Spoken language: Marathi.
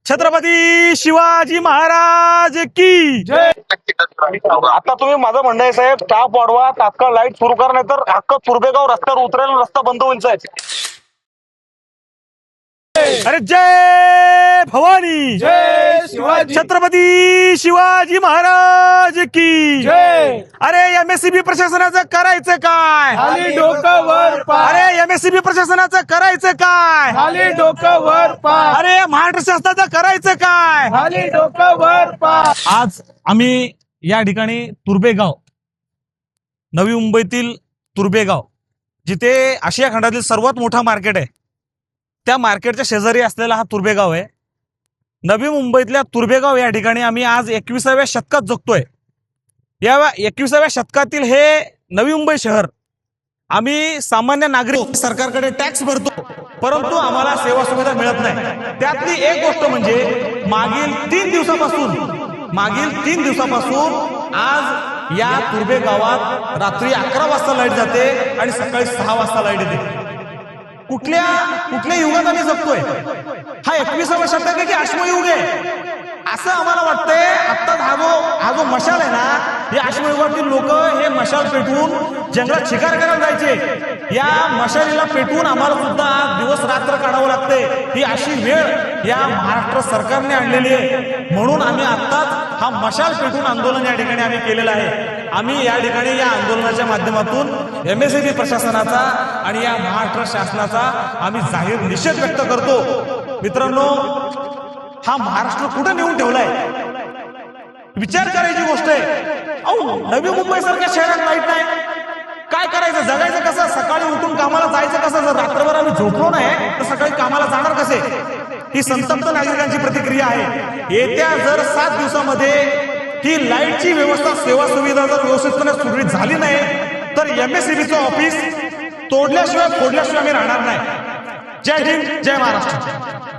छत्रपती शिवाजी महाराज की जय. आता तुम्ही माझं म्हणणं आहे साहेब, स्टाफ वाढवा, तात्काळ लाईट सुरू करा, नाही तर अख्खा चुरबेगाव रस्त्यावर उतरेल, रस्ता बंद होईल साहेब. अरे जय भवानी, जय शिवाजी. छत्रपती शिवाजी महाराज की जय. अरे एमएससीबी प्रशासनाचं करायचं काय? खाली डोकं वर पाय. अरे एमएससीबी प्रशासनाचं करायचं काय? खाली डोकं वर पाय. अरे महाराष्ट्र शासनाचं करायचं काय? खाली डोकं वर पाय. आज आम्ही या ठिकाणी तुर्बेगाव, नवी मुंबईतील तुर्बेगाव, जिथे आशिया खंडातील सर्वात मोठा मार्केट आहे, त्या मार्केटच्या शेजारी असलेला हा तुर्बेगाव आहे. नवी मुंबईतल्या तुर्बेगाव या ठिकाणी आम्ही आज 21व्या शतकात जगतोय. या 21व्या शतकातील हे नवी मुंबई शहर, आम्ही सामान्य नागरिक सरकारकडे टॅक्स भरतो, परंतु आम्हाला सेवा सुविधा मिळत नाही. त्यातली एक गोष्ट म्हणजे मागील 3 दिवसापासून आज या तुर्बे गावात रात्री 11 वाजता लाईट जाते आणि सकाळी 6 वाजता लाईट येते. कुठल्या युगात आम्ही जगतोय? हा 21व्या शतक आहे की अश्मयुग आहे? असं आम्हाला वाटतंय. आता हा जो मशाल आहे ना, हे अश्मयुगातील लोक हे मशाल पेटवून जंगलात शिकार करायला जायचे. या मशालीला पेटवून आम्हाला सुद्धा दिवस रात्र काढावं लागते. ही अशी वेळ या महाराष्ट्र सरकारने आणलेली आहे. म्हणून आम्ही आत्ताच हा मशाल पेटवून आंदोलन या ठिकाणी आम्ही केलेलं आहे. आम्ही या ठिकाणी या आंदोलनाच्या माध्यमातून एमएससीबी प्रशासनाचा आणि या महाराष्ट्र शासनाचा आम्ही जाहीर निषेध व्यक्त करतो. मित्रांनो, हा महाराष्ट्र कुठे नेऊन ठेवलाय? विचार करायची गोष्ट आहे. अहो, नवी मुंबई सारख्या शहरात लाईट नाही, काय करायचं? जगायचं कसं? सकाळी उठून कामाला जायचं कसं? जर रात्रभर आम्ही झोपलो नाही तर सकाळी कामाला जाणार कसे? ही संतप्त नागरिकांची प्रतिक्रिया आहे. येत्या जर 7 दिवसामध्ये ही लाईटची व्यवस्था, सेवा सुविधा जर व्यवस्थितपणे सुरळीत झाली नाही तर एमएससीबीचं ऑफिस तोडल्याशिवाय फोडल्याशिवाय आम्ही राहणार नाही. जय हिंद, जय महाराष्ट्र.